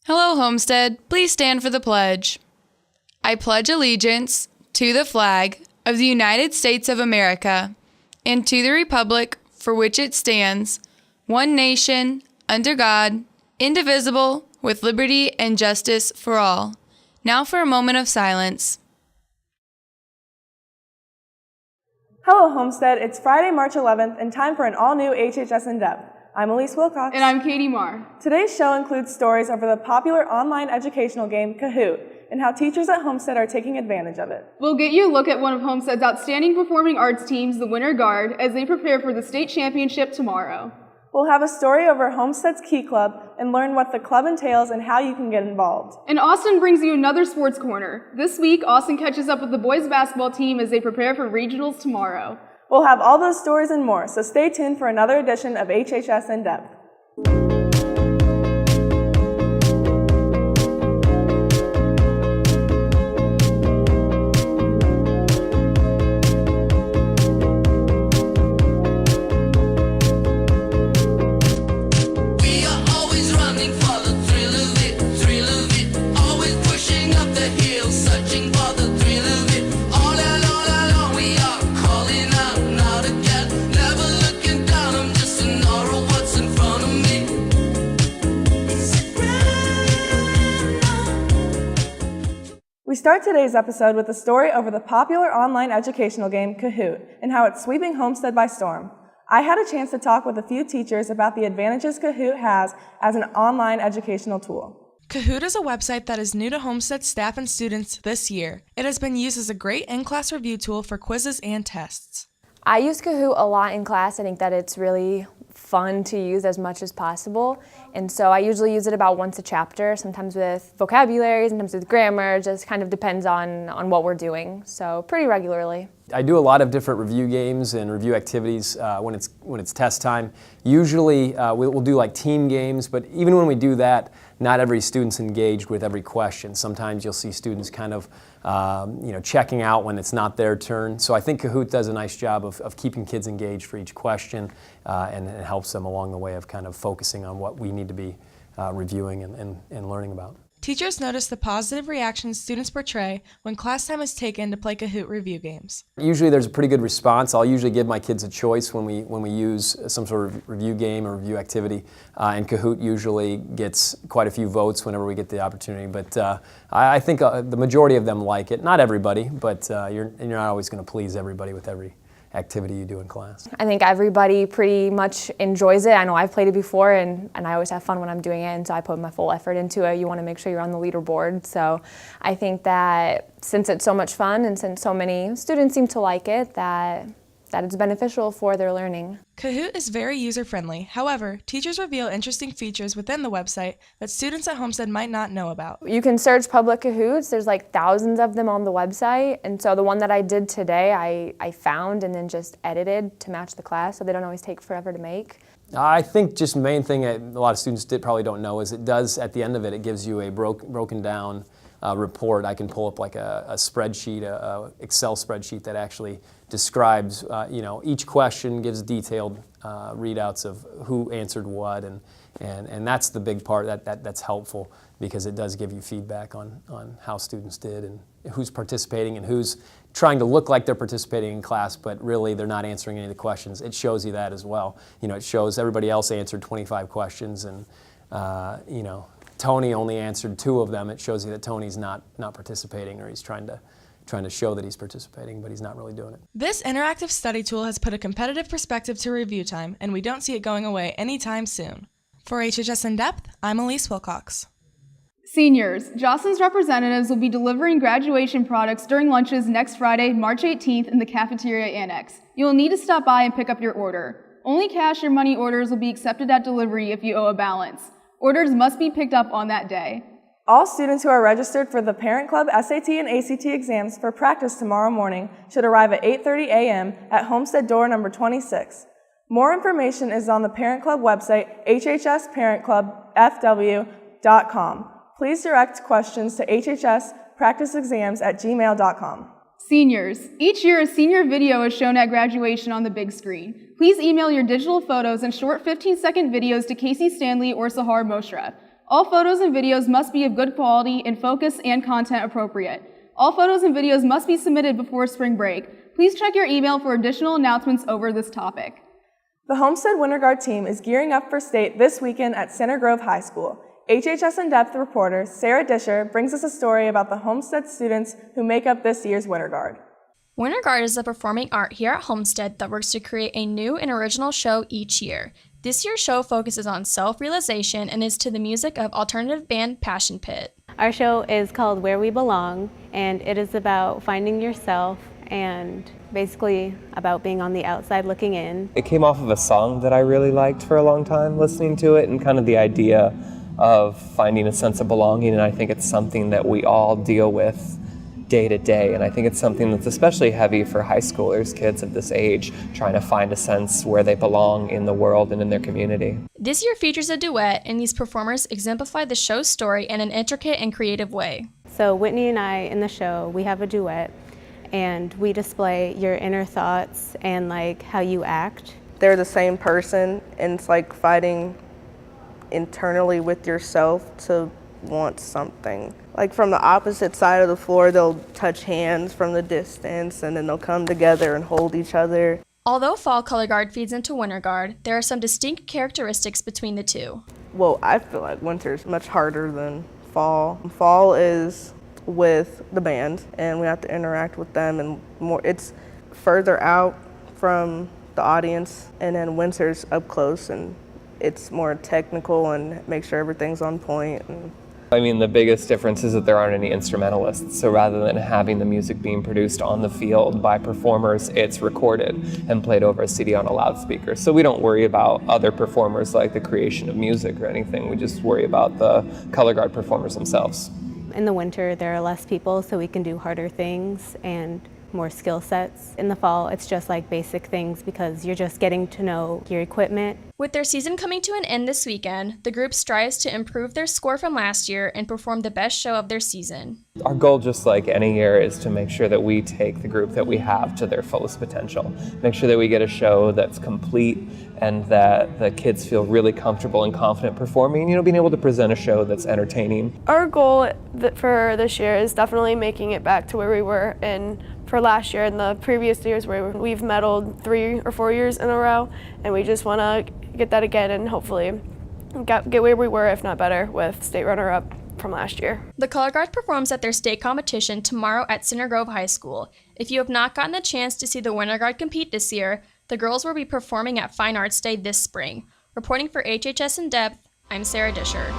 Hello, Homestead. Please stand for the pledge. I pledge allegiance to the flag of the United States of America and to the republic for which it stands, one nation, under God, indivisible, with liberty and justice for all. Now for a moment of silence. Hello, Homestead. It's Friday, March 11th, and time for an all-new HHS In-Depth. I'm Elise Wilcox. And I'm Katie Marr. Today's show includes stories over the popular online educational game Kahoot and how teachers at Homestead are taking advantage of it. We'll get you a look at one of Homestead's outstanding performing arts teams, the Winter Guard, as they prepare for the state championship tomorrow. We'll have a story over Homestead's Key Club and learn what the club entails and how you can get involved. And Austin brings you another sports corner. This week, Austin catches up with the boys basketball team as they prepare for regionals tomorrow. We'll have all those stories and more, so stay tuned for another edition of HHS In-Depth. We start today's episode with a story over the popular online educational game Kahoot and how it's sweeping Homestead by storm. I had a chance to talk with a few teachers about the advantages Kahoot has as an online educational tool. Kahoot is a website that is new to Homestead staff and students this year. It has been used as a great in-class review tool for quizzes and tests. I use Kahoot a lot in class. I think that it's really fun to use as much as possible. And so I usually use it about once a chapter, sometimes with vocabulary, sometimes with grammar, just kind of depends on what we're doing. So pretty regularly. I do a lot of different review games and review activities when it's test time. Usually we'll do like team games, but even when we do that, not every student's engaged with every question. Sometimes you'll see students kind of checking out when it's not their turn. So I think Kahoot does a nice job of keeping kids engaged for each question and it helps them along the way of kind of focusing on what we need to be reviewing and learning about. Teachers notice the positive reactions students portray when class time is taken to play Kahoot review games. Usually there's a pretty good response. I'll usually give my kids a choice when we use some sort of review game or review activity, and Kahoot usually gets quite a few votes whenever we get the opportunity. But I think the majority of them like it. Not everybody, but you're not always going to please everybody with every activity you do in class. I think everybody pretty much enjoys it. I know I've played it before and I always have fun when I'm doing it, and so I put my full effort into it. You want to make sure you're on the leaderboard. So I think that since it's so much fun and since so many students seem to like it, that it's beneficial for their learning. Kahoot is very user-friendly. However, teachers reveal interesting features within the website that students at Homestead might not know about. You can search public Kahoots. There's like thousands of them on the website. And so the one that I did today, I found and then just edited to match the class, so they don't always take forever to make. I think just the main thing a lot of students probably don't know is it does, at the end of it, it gives you a broken down report. I can pull up like a spreadsheet, a Excel spreadsheet that actually describes, each question, gives detailed readouts of who answered what, and that's the big part that's helpful because it does give you feedback on how students did and who's participating and who's trying to look like they're participating in class, but really they're not answering any of the questions. It shows you that as well. It shows everybody else answered 25 questions and, Tony only answered 2 of them. It shows you that Tony's not participating, or he's trying to show that he's participating, but he's not really doing it. This interactive study tool has put a competitive perspective to review time, and we don't see it going away anytime soon. For HHS In-Depth, I'm Elise Wilcox. Seniors, Jocelyn's representatives will be delivering graduation products during lunches next Friday, March 18th in the cafeteria annex. You will need to stop by and pick up your order. Only cash or money orders will be accepted at delivery if you owe a balance. Orders must be picked up on that day. All students who are registered for the Parent Club SAT and ACT exams for practice tomorrow morning should arrive at 8:30 a.m. at Homestead door number 26. More information is on the Parent Club website, hhsparentclubfw.com. Please direct questions to hhspracticeexams@gmail.com. Seniors, each year a senior video is shown at graduation on the big screen. Please email your digital photos and short 15-second videos to Casey Stanley or Sahar Moshra. All photos and videos must be of good quality in focus and content appropriate. All photos and videos must be submitted before spring break. Please check your email for additional announcements over this topic. The Homestead Winter Guard team is gearing up for state this weekend at Center Grove High School. HHS In-Depth reporter Sarah Disher brings us a story about the Homestead students who make up this year's Winter Guard. Winter Guard is a performing art here at Homestead that works to create a new and original show each year. This year's show focuses on self-realization and is to the music of alternative band Passion Pit. Our show is called Where We Belong, and it is about finding yourself and basically about being on the outside looking in. It came off of a song that I really liked for a long time, listening to it, and kind of the idea of finding a sense of belonging, and I think it's something that we all deal with day to day, and I think it's something that's especially heavy for high schoolers, kids of this age, trying to find a sense where they belong in the world and in their community. This year features a duet, and these performers exemplify the show's story in an intricate and creative way. So Whitney and I in the show, we have a duet, and we display your inner thoughts and like how you act. They're the same person, and it's like fighting internally with yourself to want something. Like from the opposite side of the floor, they'll touch hands from the distance, and then they'll come together and hold each other. Although Fall Color Guard feeds into Winter Guard, there are some distinct characteristics between the two. Well, I feel like winter's much harder than fall. Fall is with the band, and we have to interact with them, and more. It's further out from the audience, and then winter's up close, and it's more technical and make sure everything's on point. I mean, the biggest difference is that there aren't any instrumentalists, so rather than having the music being produced on the field by performers, it's recorded and played over a CD on a loudspeaker. So we don't worry about other performers like the creation of music or anything, we just worry about the color guard performers themselves. In the winter, there are less people, so we can do harder things and more skill sets. In the fall, it's just like basic things because you're just getting to know your equipment. With their season coming to an end this weekend, the group strives to improve their score from last year and perform the best show of their season. Our goal, just like any year, is to make sure that we take the group that we have to their fullest potential. Make sure that we get a show that's complete and that the kids feel really comfortable and confident performing, being able to present a show that's entertaining. Our goal for this year is definitely making it back to where we were for last year and the previous years where we've medaled 3 or 4 years in a row, and we just want to get that again and hopefully get where we were, if not better, with state runner-up from last year. The Color Guard performs at their state competition tomorrow at Center Grove High School. If you have not gotten a chance to see the Winter Guard compete this year, the girls will be performing at Fine Arts Day this spring. Reporting for HHS In Depth, I'm Sarah Disher.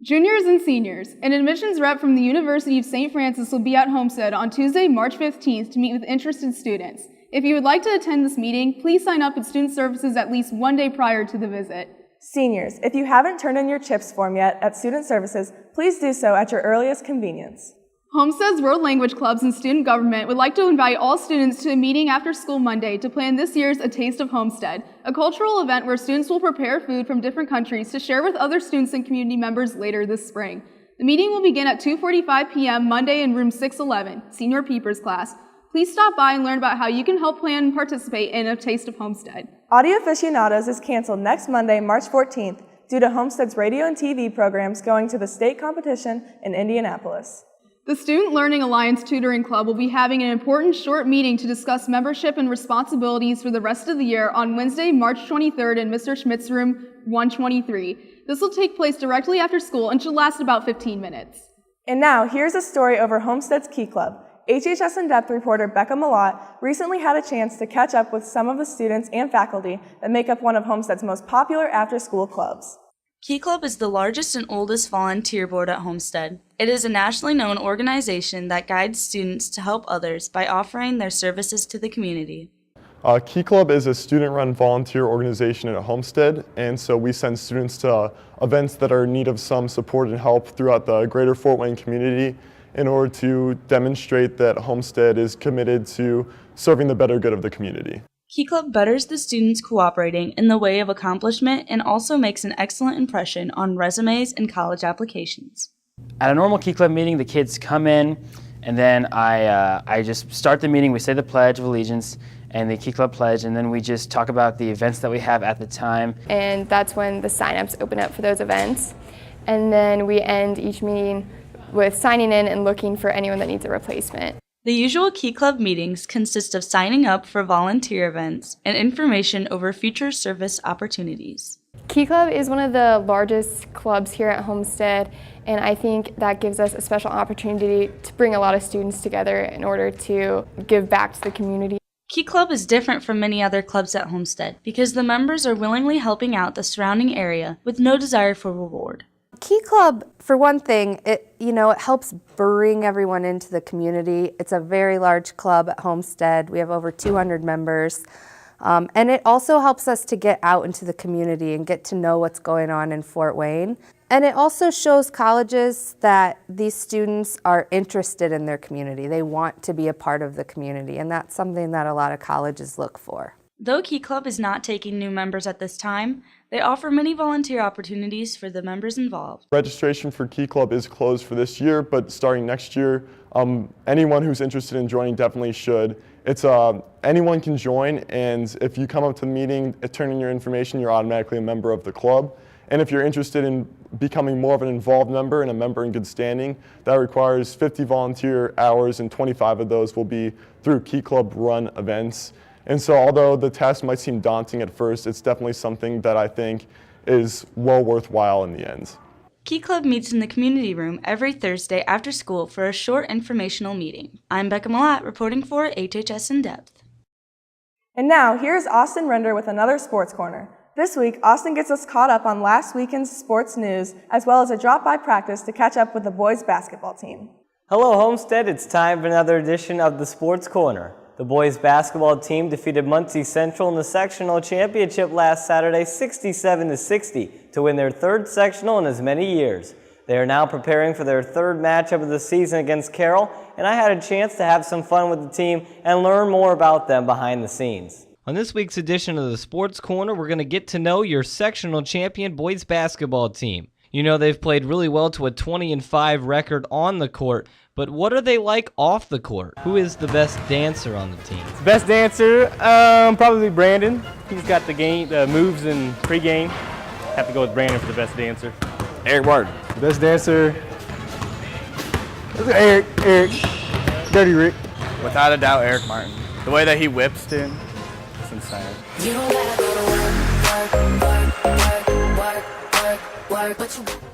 Juniors and seniors, an admissions rep from the University of St. Francis will be at Homestead on Tuesday, March 15th to meet with interested students. If you would like to attend this meeting, please sign up at Student Services at least one day prior to the visit. Seniors, if you haven't turned in your CHIPS form yet at Student Services, please do so at your earliest convenience. Homestead's World Language Clubs and Student Government would like to invite all students to a meeting after school Monday to plan this year's A Taste of Homestead, a cultural event where students will prepare food from different countries to share with other students and community members later this spring. The meeting will begin at 2:45 p.m. Monday in room 611, Senior Peepers class. Please stop by and learn about how you can help plan and participate in A Taste of Homestead. Audio Aficionados is canceled next Monday, March 14th, due to Homestead's radio and TV programs going to the state competition in Indianapolis. The Student Learning Alliance Tutoring Club will be having an important short meeting to discuss membership and responsibilities for the rest of the year on Wednesday, March 23rd in Mr. Schmidt's room 123. This will take place directly after school and should last about 15 minutes. And now, here's a story over Homestead's Key Club. HHS In-Depth reporter Becca Malott recently had a chance to catch up with some of the students and faculty that make up one of Homestead's most popular after-school clubs. Key Club is the largest and oldest volunteer board at Homestead. It is a nationally known organization that guides students to help others by offering their services to the community. Key Club is a student-run volunteer organization at Homestead, and so we send students to events that are in need of some support and help throughout the greater Fort Wayne community in order to demonstrate that Homestead is committed to serving the better good of the community. Key Club betters the students cooperating in the way of accomplishment and also makes an excellent impression on resumes and college applications. At a normal Key Club meeting, the kids come in And then I just start the meeting, we say the Pledge of Allegiance and the Key Club Pledge, and then we just talk about the events that we have at the time. And that's when the sign-ups open up for those events. And then we end each meeting with signing in and looking for anyone that needs a replacement. The usual Key Club meetings consist of signing up for volunteer events and information over future service opportunities. Key Club is one of the largest clubs here at Homestead, and I think that gives us a special opportunity to bring a lot of students together in order to give back to the community. Key Club is different from many other clubs at Homestead because the members are willingly helping out the surrounding area with no desire for reward. Key Club, for one thing, it helps bring everyone into the community. It's a very large club at Homestead. We have over 200 members. And it also helps us to get out into the community and get to know what's going on in Fort Wayne. And it also shows colleges that these students are interested in their community. They want to be a part of the community, and that's something that a lot of colleges look for. Though Key Club is not taking new members at this time, they offer many volunteer opportunities for the members involved. Registration for Key Club is closed for this year, but starting next year, anyone who's interested in joining definitely should. It's anyone can join, and if you come up to the meeting, turn in your information, you're automatically a member of the club. And if you're interested in becoming more of an involved member and a member in good standing, that requires 50 volunteer hours, and 25 of those will be through Key Club run events. And so although the task might seem daunting at first, it's definitely something that I think is well worthwhile in the end. Key Club meets in the community room every Thursday after school for a short informational meeting. I'm Becca Malat reporting for HHS In Depth. And now, here's Austin Render with another Sports Corner. This week, Austin gets us caught up on last weekend's sports news, as well as a drop-by practice to catch up with the boys' basketball team. Hello, Homestead. It's time for another edition of the Sports Corner. The boys' basketball team defeated Muncie Central in the sectional championship last Saturday 67-60 to win their third sectional in as many years. They are now preparing for their third matchup of the season against Carroll, and I had a chance to have some fun with the team and learn more about them behind the scenes. On this week's edition of the Sports Corner, we're going to get to know your sectional champion boys basketball team. You know they've played really well to a 20-5 record on the court, but what are they like off the court? Who is the best dancer on the team? Best dancer, probably Brandon. He's got the moves and pregame. Have to go with Brandon for the best dancer. Eric Martin. Best dancer, Eric, Dirty Rick. Without a doubt, Eric Martin. The way that he whips in, it's insane.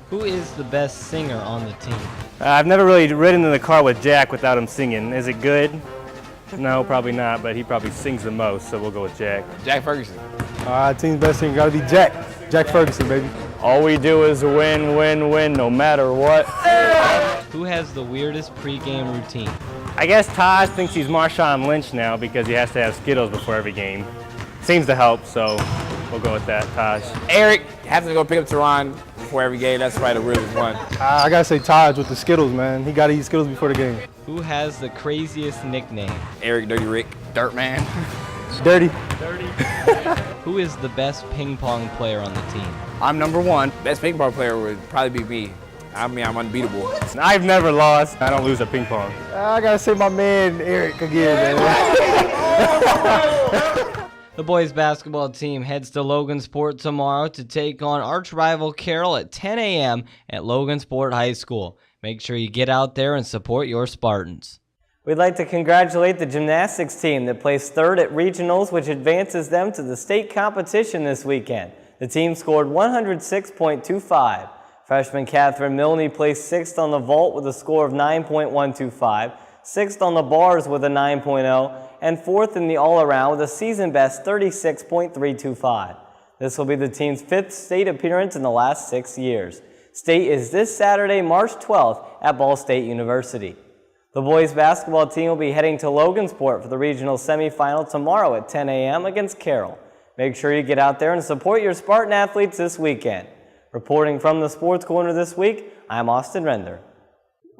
Who is the best singer on the team? I've never really ridden in the car with Jack without him singing. Is it good? No, probably not, but he probably sings the most, so we'll go with Jack. Jack Ferguson. Team's best singer gotta be Jack. Jack Ferguson, baby. All we do is win, win, win, no matter what. Who has the weirdest pregame routine? I guess Taj thinks he's Marshawn Lynch now because he has to have Skittles before every game. Seems to help, so we'll go with that, Taj. Eric has to go pick up Teron before every game. That's probably the weirdest one. I gotta say Taj with the Skittles, man. He gotta eat Skittles before the game. Who has the craziest nickname? Eric Dirty Rick, Dirt Man. Dirty. Who is the best ping pong player on the team? I'm number one. Best ping pong player would probably be me. I mean, I'm unbeatable. I've never lost. I don't lose at ping pong. I gotta say my man Eric again, man. The boys basketball team heads to Logansport tomorrow to take on arch rival Carroll at 10 a.m. at Logansport High School. Make sure you get out there and support your Spartans. We'd like to congratulate the gymnastics team that placed third at regionals, which advances them to the state competition this weekend. The team scored 106.25. Freshman Catherine Milne placed sixth on the vault with a score of 9.125, sixth on the bars with a 9.0, and fourth in the all-around with a season-best 36.325. This will be the team's fifth state appearance in the last 6 years. State is this Saturday, March 12th at Ball State University. The boys basketball team will be heading to Logansport for the regional semifinal tomorrow at 10 a.m. against Carroll. Make sure you get out there and support your Spartan athletes this weekend. Reporting from the Sports Corner this week, I'm Austin Render.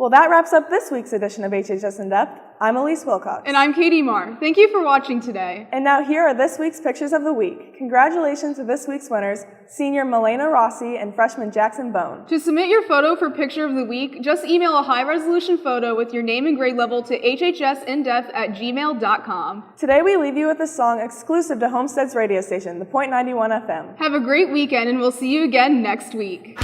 Well, that wraps up this week's edition of HHS In Depth. I'm Elise Wilcox. And I'm Katie Marr. Thank you for watching today. And now here are this week's pictures of the week. Congratulations to this week's winners, senior Milena Rossi and freshman Jackson Bone. To submit your photo for Picture of the Week, just email a high-resolution photo with your name and grade level to hhsindepth@gmail.com. Today we leave you with a song exclusive to Homestead's radio station, the .91 FM. Have a great weekend, and we'll see you again next week.